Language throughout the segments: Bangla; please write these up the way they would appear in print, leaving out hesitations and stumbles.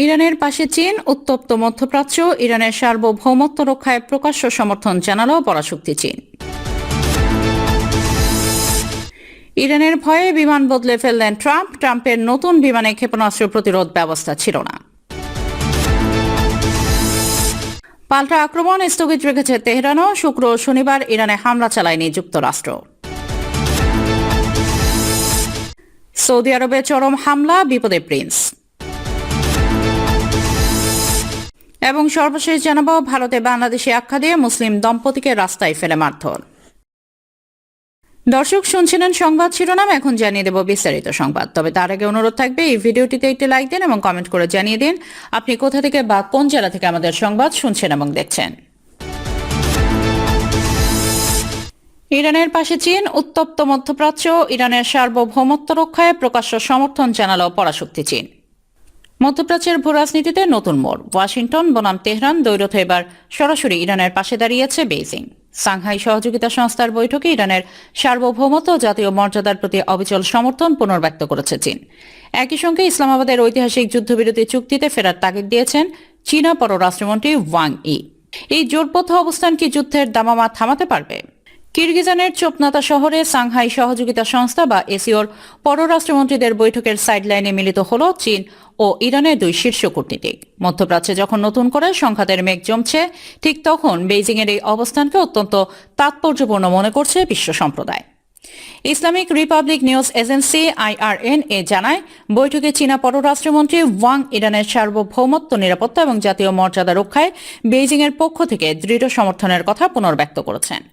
ইরানের পাশে চীন, উত্তপ্ত মধ্যপ্রাচ্য, ইরানের সার্বভৌমত্ব রক্ষায় প্রকাশ্য সমর্থন জানালো পরাশক্তি চীন। ইরানের ভয়ে বিমান বদলে ফেললেন ট্রাম্প, ট্রাম্পের নতুন বিমানে ক্ষেপণাস্ত্র প্রতিরোধ ব্যবস্থা ছিল না। পাল্টা আক্রমণ স্থগিত রেখেছে তেহরানও, শুক্র ও শনিবার ইরানে হামলা চালায়নি যুক্তরাষ্ট্র। সৌদি আরবে চরম হামলা, বিপদে প্রিন্স। এবং সর্বশেষ জানাবো, ভারতে বাংলাদেশি আখ্যা দিয়ে মুসলিম দম্পতিকে রাস্তায় ফেলে মারধর। দর্শক, শুনছিলেন সংবাদ শিরোনাম, এখন জানিয়ে দেব বিস্তারিত সংবাদ। তবে তার আগে অনুরোধ থাকবে, এই ভিডিওটিতে একটি লাইক দিন এবং কমেন্ট করে জানিয়ে দিন আপনি কোথা থেকে বা কোন জেলা থেকে আমাদের সংবাদ শুনছেন এবং দেখছেন। ইরানের পাশে চীন, উত্তপ্ত মধ্যপ্রাচ্য, ইরানের সার্বভৌমত্ব রক্ষায় প্রকাশ্য সমর্থন জানালো পরাশক্তি চীন। মধ্যপ্রাচ্যের ভূরাজনীতিতে নতুন মোড়, ওয়াশিংটন বনাম তেহরান দ্বৈরথ এবার সরাসরি ইরানের পাশে দাঁড়িয়েছে বেইজিং। সাংহাই সহযোগিতা সংস্থার বৈঠকে ইরানের সার্বভৌমত্ব ও জাতীয় মর্যাদার প্রতি অবিচল সমর্থন পুনর্ব্যক্ত করেছে চীন। একই সঙ্গে ইসলামাবাদের ঐতিহাসিক যুদ্ধবিরতি চুক্তিতে ফেরার তাগিদ দিয়েছেন চীনা পররাষ্ট্রমন্ত্রী ওয়াং ই। এই জোটবদ্ধ অবস্থান কি যুদ্ধের দামামা থামাতে পারবে? কিরগিজানের চোপনাতা শহরে সাংহাই সহযোগিতা সংস্থা বা এসিওর পররাষ্ট্রমন্ত্রীদের বৈঠকের সাইডলাইনে মিলিত হল চীন ও ইরানের দুই শীর্ষ কূটনীতিক। মধ্যপ্রাচ্যে যখন নতুন করে সংঘাতের মেঘ জমছে, ঠিক তখন বেইজিংয়ের এই অবস্থানকে অত্যন্ত তাৎপর্যপূর্ণ মনে করছে বিশ্ব সম্প্রদায়। Islamic Republic news agency IRNA জানায়, বৈঠকে চীনা পররাষ্ট্রমন্ত্রী ওয়াং ইরানের সার্বভৌমত্ব, নিরাপত্তা এবং জাতীয় মর্যাদা রক্ষায় বেইজিংয়ের পক্ষ থেকে দৃঢ় সমর্থনের কথা পুনর্ব্যক্ত করেছেন।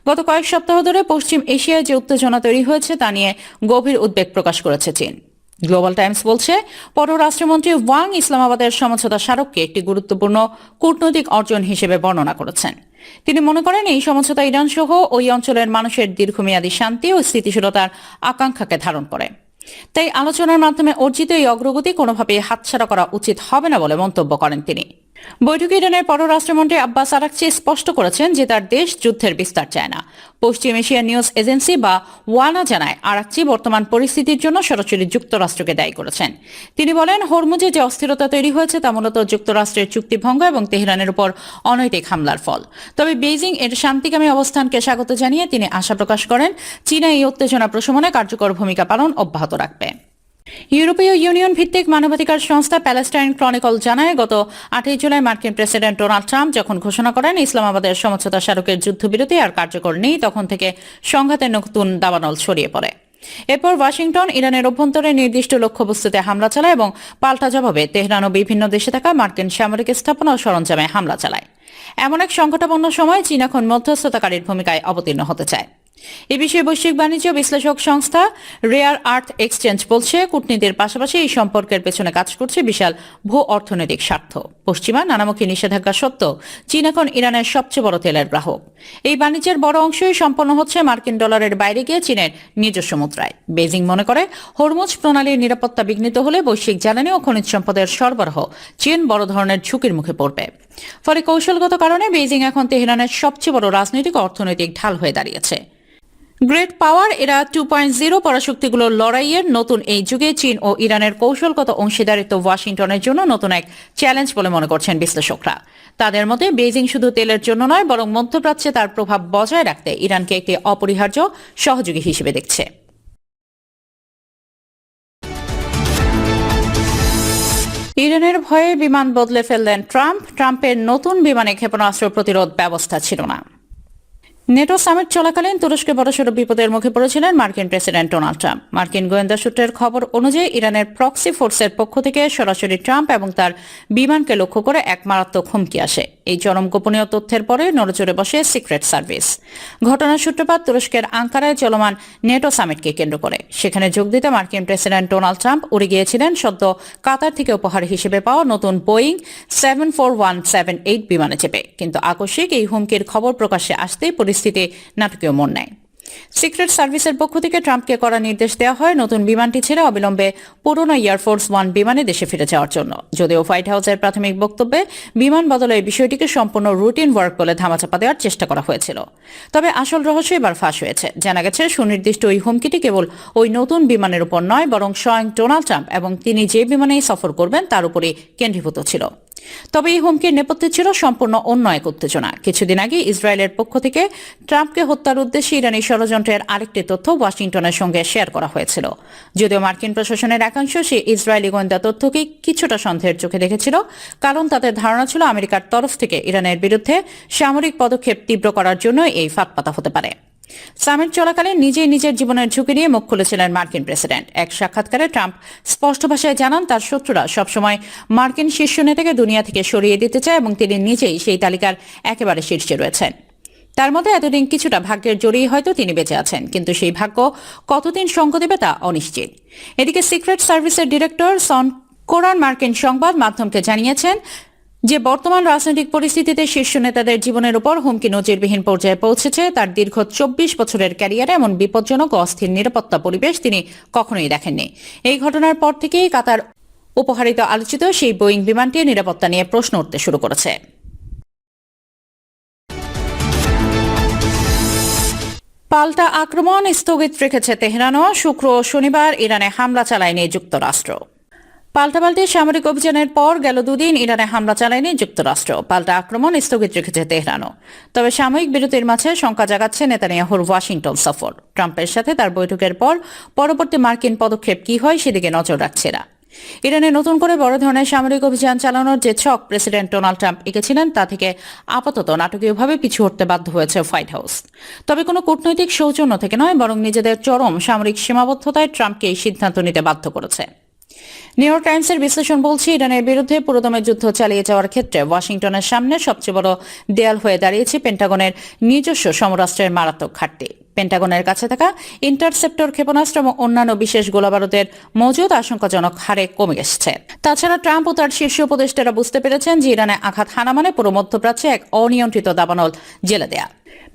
গত কয়েক সপ্তাহ ধরে পশ্চিম এশিয়ায় যে উত্তেজনা তৈরি হয়েছে তা নিয়ে গভীর উদ্বেগ প্রকাশ করেছে চীন। গ্লোবাল টাইমস বলছে, পররাষ্ট্রমন্ত্রী ওয়াং ইসলামাবাদের সমঝোতা স্মারককে একটি গুরুত্বপূর্ণ কূটনৈতিক অর্জন হিসেবে বর্ণনা করেছেন। তিনি মনে করেন, এই সমঝোতা ইরান সহ ওই অঞ্চলের মানুষের দীর্ঘমেয়াদী শান্তি ও স্থিতিশীলতার আকাঙ্ক্ষাকে ধারণ করে। তাই আলোচনার মাধ্যমে অর্জিত এই অগ্রগতি কোনোভাবেই হাতছাড়া করা উচিত হবে না বলে মন্তব্য করেন তিনি। বৈঠকে ইরানের পররাষ্ট্রমন্ত্রী আব্বাস আরাকচি স্পষ্ট করেছেন যে তার দেশ যুদ্ধের বিস্তার চায় না। পশ্চিম এশিয়া নিউজ এজেন্সি বা ওয়ানা জানায়, আরাকচি বর্তমান পরিস্থিতির জন্য সরাসরি যুক্তরাষ্ট্রকে দায়ী করেছেন। তিনি বলেন, হরমুজে যে অস্থিরতা তৈরি হয়েছে তা মূলত যুক্তরাষ্ট্রের চুক্তিভঙ্গ এবং তেহরানের উপর অনৈতিক হামলার ফল। তবে বেইজিং এর শান্তিকামী অবস্থানকে স্বাগত জানিয়ে তিনি আশা প্রকাশ করেন, চীনা এই উত্তেজনা প্রশমনে কার্যকর ভূমিকা পালন অব্যাহত রাখবে। ইউরোপীয় ইউনিয়ন ভিত্তিক মানবাধিকার সংস্থা প্যালেস্টাইন ক্রনিকল জানায়, গত 8 জুলাই মার্কিন প্রেসিডেন্ট ডোনাল্ড ট্রাম্প যখন ঘোষণা করেন ইসলামাবাদের সমঝোতা স্মারকের যুদ্ধবিরতি আর কার্যকর নেই, তখন থেকে সংঘাতের নতুন দাবানল ছড়িয়ে পড়ে। এরপর ওয়াশিংটন ইরানের অভ্যন্তরে নির্দিষ্ট লক্ষ্যবস্তুতে হামলা চালায় এবং পাল্টা জবাবে তেহরান ও বিভিন্ন দেশে থাকা মার্কিন সামরিক স্থাপনা ও সরঞ্জামে হামলা চালায়। এমন এক সংকটাপন্ন সময় চীন এখন মধ্যস্থতাকারীর ভূমিকায় অবতীর্ণ হতে চায়। এ বিষয়ে বৈশ্বিক বাণিজ্য বিশ্লেষক সংস্থা রেয়ার আর্থ এক্সচেঞ্জ বলছে, কূটনীতির পাশাপাশি এই সম্পর্কের পেছনে কাজ করছে বিশাল ভূ অর্থনৈতিক স্বার্থ। পশ্চিমা নানামুখী নিষেধাজ্ঞা সত্ত্বেও চীন এখন ইরানের সবচেয়ে বড় তেলের গ্রাহক। এই বাণিজ্যের বড় অংশই সম্পন্ন হচ্ছে মার্কিন ডলারের বাইরে গিয়ে চীনের নিজস্ব মুদ্রায়। বেইজিং মনে করে, হরমুজ প্রণালীর নিরাপত্তা বিঘ্নিত হলে বৈশ্বিক জ্বালানি ও খনিজ সম্পদের সরবরাহ চীন বড় ধরনের ঝুঁকির মুখে পড়বে। ফলে কৌশলগত কারণে বেইজিং এখন তেহরানের সবচেয়ে বড় রাজনৈতিক ও অর্থনৈতিক ঢাল হয়ে দাঁড়িয়েছে। গ্রেট পাওয়ার এরা 2.0 পরাশক্তিগুলোর লড়াইয়ের নতুন এই যুগে চীন ও ইরানের কৌশলগত অংশীদারিত্ব ওয়াশিংটনের জন্য নতুন এক চ্যালেঞ্জ বলে মনে করছেন বিশ্লেষকরা। তাদের মতে, বেইজিং শুধু তেলের জন্য নয়, বরং মধ্যপ্রাচ্যে তার প্রভাব বজায় রাখতে ইরানকে একটি অপরিহার্য সহযোগী হিসেবে দেখছে। ইরানের ভয়ে বিমান বদলে ফেললেন ট্রাম্প, ট্রাম্পের নতুন বিমানে ক্ষেপণাস্ত্র প্রতিরোধ ব্যবস্থা ছিল না। নেটো সামিট চলাকালীন তুরস্কে বড়সড় বিপদের মুখে পড়েছিলেন মার্কিন প্রেসিডেন্ট ডোনাল্ড ট্রাম্প। মার্কিন গোয়েন্দা সূত্রের খবর অনুযায়ী, ইরানের প্রক্সি ফোর্সের পক্ষ থেকে সরাসরি ট্রাম্প এবং তার বিমানকে লক্ষ্য করে এক মারাত্মক হুমকি আসে। এই চরম গোপনীয় তথ্যের পরে নড়েচড়ে বসে সিক্রেট সার্ভিস। ঘটনার সূত্রপাত তুরস্কের আঙ্কারায় চলমান নেটো সামিটকে কেন্দ্র করে। সেখানে যোগ দিতে মার্কিন প্রেসিডেন্ট ডোনাল্ড ট্রাম্প উড়ে গিয়েছিলেন সদ্য কাতার থেকে উপহার হিসেবে পাওয়া নতুন বোয়িং 741-78 বিমানে চেপে। কিন্তু আকস্মিক এই হুমকির খবর প্রকাশ্যে আসতেই পরিস্থিতি নাটকীয় মোড় নেয়। সিক্রেট সার্ভিসের পক্ষ থেকে ট্রাম্পকে করা নির্দেশ দেওয়া হয় নতুন বিমানটি ছেড়ে অবিলম্বে পুরনো এয়ারফোর্স ওয়ান বিমানে দেশে ফিরে যাওয়ার জন্য। যদিও হোয়াইট হাউসের প্রাথমিক বক্তব্যে বিমান বদলের বিষয়টিকে সম্পূর্ণ রুটিন ওয়ার্ক বলে ধামাচাপা দেওয়ার চেষ্টা করা হয়েছিল। তবে আসল রহস্য এবার ফাঁস হয়েছে। জানা গেছে সুনির্দিষ্ট ওই হুমকিটি কেবল ওই নতুন বিমানের উপর নয়, বরং স্বয়ং ডোনাল্ড ট্রাম্প এবং তিনি যে বিমানেই সফর করবেন তার উপরই কেন্দ্রীভূত ছিল। তবে এই হুমকির নেপথ্যে ছিল সম্পূর্ণ অন্য এক উত্তেজনা। কিছুদিন আগে ইসরায়েলের পক্ষ থেকে ট্রাম্পকে হত্যার উদ্দেশ্যে ইরানি ষড়যন্ত্রের আরেকটি তথ্য ওয়াশিংটনের সঙ্গে শেয়ার করা হয়েছিল। যদিও মার্কিন প্রশাসনের একাংশ সেই ইসরায়েলি গোয়েন্দা তথ্যকে কিছুটা সন্দেহের চোখে দেখেছিল, কারণ তাদের ধারণা ছিল আমেরিকার তরফ থেকে ইরানের বিরুদ্ধে সামরিক পদক্ষেপ তীব্র করার জন্য এই ফাঁদপাতা হতে পারে। সামিট চলাকালে নিজেই নিজের জীবনের ঝুঁকি নিয়ে মুখ খুলেছিলেন মার্কিন প্রেসিডেন্ট। এক সাক্ষাৎকারে ট্রাম্প স্পষ্ট ভাষায় জানান তার শত্রুরা সবসময় মার্কিন শীর্ষ নেতাকে দুনিয়া থেকে সরিয়ে দিতে চায় এবং তিনি নিজেই সেই তালিকার একেবারে শীর্ষে রয়েছেন। তার মধ্যে এতদিন কিছুটা ভাগ্যের জোরেই হয়তো তিনি বেঁচে আছেন, কিন্তু সেই ভাগ্য কতদিন সঙ্গ দেবে তা অনিশ্চিত। এদিকে সিক্রেট সার্ভিসের ডিরেক্টর সন কোরান মার্কিন সংবাদ মাধ্যমকে জানিয়েছেন যে বর্তমান রাজনৈতিক পরিস্থিতিতে শীর্ষ নেতাদের জীবনের উপর হুমকি নজিরবিহীন পর্যায়ে পৌঁছেছে। তার দীর্ঘ 24 বছরের ক্যারিয়ারে এমন বিপজ্জনক ও অস্থির নিরাপত্তা পরিবেশ তিনি কখনোই দেখেননি। এই ঘটনার পর থেকেই কাতার উপহারিত আলোচিত সেই বোয়িং বিমানটির নিরাপত্তা নিয়ে প্রশ্ন উঠতে শুরু করেছে। পাল্টা আক্রমণ স্থগিত রেখেছে তেহরানও। শুক্র ও শনিবার ইরানে হামলা চালায়নি যুক্তরাষ্ট্র। পাল্টাপাল্টি সামরিক অভিযানের পর গেল দুদিন ইরানে হামলা চালায়নি যুক্তরাষ্ট্র। পাল্টা আক্রমণ স্থগিত রেখেছে তেহরানও। তবে সাময়িক বিরতির মাঝে শঙ্কা জাগাচ্ছে নেতানিয়াহুর ওয়াশিংটন সফর। ট্রাম্পের সাথে তার বৈঠকের পর পরবর্তী মার্কিন পদক্ষেপ কি হয় সেদিকে নজর রাখছে এরা। ইরানে নতুন করে বড় ধরনের সামরিক অভিযান চালানোর যে ছক প্রেসিডেন্ট ডোনাল্ড ট্রাম্প এঁকেছিলেন তা থেকে আপাতত নাটকীয়ভাবে পিছু হটতে বাধ্য হয়েছে হোয়াইট হাউস। তবে কোনো কূটনৈতিক সৌজন্য থেকে নয়, বরং নিজেদের চরম সামরিক সীমাবদ্ধতায় ট্রাম্পকে এই সিদ্ধান্ত নিতে বাধ্য করেছে। নিউ ইয়র্ক টাইমসের বিশ্লেষণ বলছে ইরানের বিরুদ্ধে পুরোদমে যুদ্ধ চালিয়ে যাওয়ার ক্ষেত্রে ওয়াশিংটনের সামনে সবচেয়ে বড় দেয়াল হয়ে দাঁড়িয়েছে পেন্টাগনের নিজস্ব সমরাস্ত্রের মারাত্মক ঘাটতি। পেন্টাগনের কাছে থাকা ইন্টারসেপ্টর ক্ষেপণাস্ত্র এবং অন্যান্য বিশেষ গোলাবারুদের মজুদ আশঙ্কাজনক হারে কমে এসেছে। তাছাড়া ট্রাম্প ও তার শীর্ষ উপদেষ্টারা বুঝতে পেরেছেন যে ইরানে আঘাত হানা মানে পুরো মধ্যপ্রাচ্যে এক অনিয়ন্ত্রিত দাবানল জেলে দেয়া।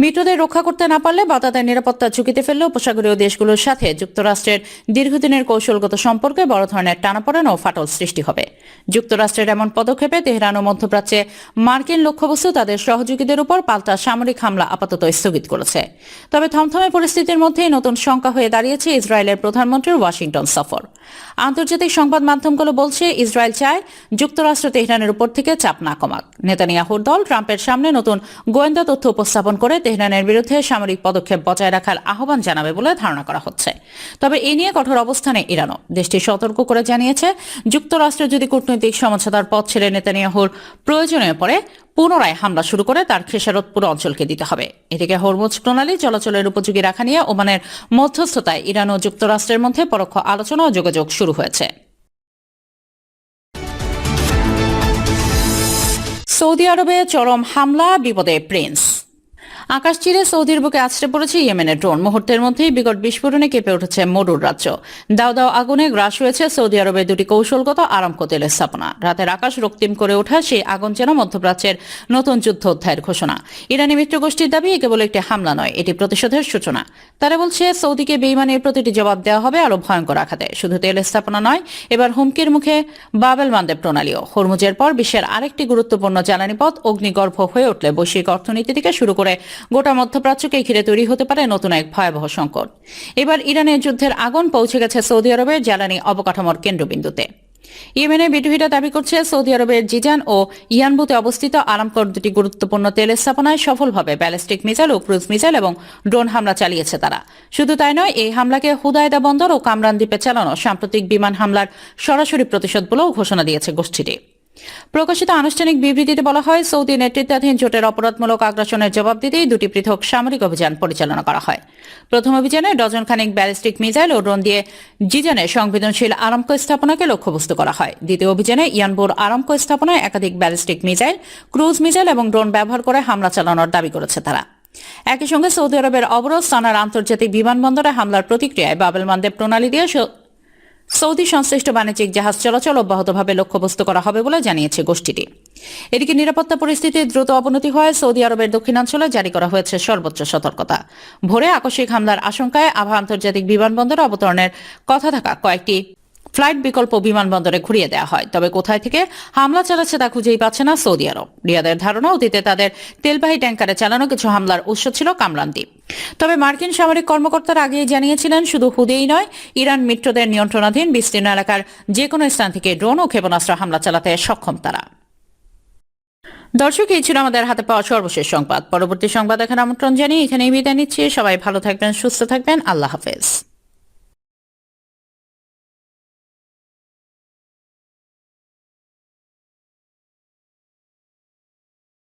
মিত্রদের রক্ষা করতে না পারলে বা তাদের নিরাপত্তা ঝুঁকিতে ফেললে উপসাগরীয় দেশগুলোর সাথে যুক্তরাষ্ট্রের দীর্ঘদিনের কৌশলগত সম্পর্কে বড় ধরনের টানাপোড়েন ও ফাটল সৃষ্টি হবে। যুক্তরাষ্ট্রের এমন পদক্ষেপে তেহরান ও মধ্যপ্রাচ্যে মার্কিন লক্ষ্যবস্তু তাদের সহযোগীদের উপর পাল্টা সামরিক হামলা আপাতত স্থগিত করেছে। তবে থমথমে পরিস্থিতির মধ্যেই নতুন শঙ্কা হয়ে দাঁড়িয়েছে ইসরায়েলের প্রধানমন্ত্রীর ওয়াশিংটন সফর। আন্তর্জাতিক সংবাদ মাধ্যমগুলো বলছে ইসরায়েল চায় যুক্তরাষ্ট্র তেহরানের উপর থেকে চাপ না কমাক। নেতানিয়াহুর দল ট্রাম্পের সামনে নতুন গোয়েন্দা তথ্য উপস্থাপন করে তেহরানের বিরুদ্ধে সামরিক পদক্ষেপ বজায় রাখার আহ্বান জানাবে বলে ধারণা করা হচ্ছে। তবে এ নিয়ে কঠোর অবস্থানে ইরানও। দেশটি সতর্ক করে জানিয়েছে যুক্তরাষ্ট্র যদি কূটনৈতিক সমঝোতার পথ ছেড়ে নেতানিয়াহুর প্রয়োজনে পড়ে পুনরায় হামলা শুরু করে তার খেসারত পুরো অঞ্চলকে দিতে হবে। এদিকে হরমুজ প্রণালী চলাচলের উপযোগী রাখা নিয়ে ওমানের মধ্যস্থতায় ইরান ও যুক্তরাষ্ট্রের মধ্যে পরোক্ষ আলোচনা ও যোগাযোগ শুরু হয়েছে। সৌদি আরবে চরম হামলা, বিপদে প্রিন্স। আকাশ চিরে সৌদির বুকে আছড়ে পড়েছে ইয়েমেনের ড্রোন। মুহূর্তের মধ্যেই বিকট বিস্ফোরণে কেঁপে উঠেছে মরুর রাজ্য। দাও দাও আগুনে গ্রাস হয়েছে সৌদি আরবের দুটি কৌশলগত আরামকো তেলের স্থাপনা। রাতের আকাশ রক্তিম করে ওঠা সেই আগুন যেন মধ্যপ্রাচ্যের নতুন যুদ্ধ অধ্যায়ের ঘোষণা। ইরানি মিত্রগোষ্ঠীর দাবি এ কেবল একটি হামলা নয়, এটি প্রতিশোধের সূচনা। তারা বলছে সৌদিকে বেইমানির প্রতিটি জবাব দেওয়া হবে আরো ভয়ঙ্কর আঘাতে। শুধু তেল স্থাপনা নয়, এবার হুমকির মুখে বাবেল মান্দেব প্রণালীও। হরমুজের পর বিশ্বের আরেকটি গুরুত্বপূর্ণ জ্বালানি পথ অগ্নিগর্ভ হয়ে উঠলে বৈশ্বিক অর্থনীতি থেকে শুরু করে গোটা মধ্যপ্রাচ্যকে ঘিরে তৈরি হতে পারে নতুন এক ভয়াবহ সংকট। এবার ইরানের যুদ্ধের আগুন পৌঁছে গেছে সৌদি আরবের জ্বালানি অবকাঠামোর কেন্দ্রবিন্দুতে। ইয়েমেনের বিদ্রোহীরা দাবি করছে সৌদি আরবের জিজান ও ইয়ানবুতে অবস্থিত আরামকোর দুটি গুরুত্বপূর্ণ তেল স্থাপনায় সফলভাবে ব্যালিস্টিক মিসাইল ও ক্রুজ মিসাইল এবং ড্রোন হামলা চালিয়েছে তারা। শুধু তাই নয়, এই হামলাকে হুদায়দা বন্দর ও কামরান দ্বীপে চালানো সাম্প্রতিক বিমান হামলার সরাসরি প্রতিশোধ বলেও ঘোষণা দিয়েছে গোষ্ঠীটি। প্রকাশিত আনুষ্ঠানিক বিবৃতিতে বলা হয় সৌদি নেতৃত্বাধীন জোটের অপরাধমূলক আগ্রাসনের জবাব দিতেই দুটি পৃথক সামরিক অভিযান পরিচালনা করা হয়। প্রথম অভিযানে ডজনখানেক ব্যালিস্টিক মিসাইল ও ড্রোন দিয়ে জিজানের সংবেদনশীল আরামকো স্থাপনাকে লক্ষ্যবস্তু করা হয়। দ্বিতীয় অভিযানে ইয়ানবুর আরামকো স্থাপনায় একাধিক ব্যালিস্টিক মিসাইল, ক্রুজ মিসাইল এবং ড্রোন ব্যবহার করে হামলা চালানোর দাবি করেছে তারা। একই সঙ্গে সৌদি আরবের অবরোধ সানার আন্তর্জাতিক বিমানবন্দরে হামলার প্রতিক্রিয়ায় বাবেল মান্দেব প্রণালী দিয়ে সৌদি সংশ্লিষ্ট বাণিজ্যিক জাহাজ চলাচল অব্যাহতভাবে লক্ষ্যবস্তু করা হবে বলে জানিয়েছে গোষ্ঠীটি। এদিকে নিরাপত্তা পরিস্থিতির দ্রুত অবনতি হয় সৌদি আরবের দক্ষিণাঞ্চলে জারি করা হয়েছে সর্বোচ্চ সতর্কতা। ভোরে আকস্মিক হামলার আশঙ্কায় আভা আন্তর্জাতিক বিমানবন্দরে অবতরণের কথা থাকা কয়েকটি ফ্লাইট বিকল্প বিমানবন্দরে ঘুরিয়ে দেওয়া হয়। তবে কোথায় থেকে হামলা চালাচ্ছে তা খুঁজেই পাচ্ছে না সৌদি আরব। রিয়াদের ধারণা, অতীতে তাদের তেলবাহী ট্যাঙ্কারে চালানো কিছু হামলার উৎস ছিল কামরান দ্বীপ। তবে মার্কিন সামরিক কর্মকর্তারা আগেই জানিয়েছিলেন, শুধু হুদেই নয়, ইরান মিত্রদের নিয়ন্ত্রণাধীন বিস্তীর্ণ এলাকার যে কোনো স্থান থেকে ড্রোন ও ক্ষেপণাস্ত্র হামলা চালাতে সক্ষম তারা। দর্শক, এই ছিল আমাদের হাতে পাওয়া সর্বশেষ সংবাদ। পরবর্তী সংবাদ দেখার আমন্ত্রণ জানিয়ে এখানেই বিদায় নিচ্ছি। সবাই ভালো থাকবেন, সুস্থ থাকবেন। আল্লাহ হাফেজ।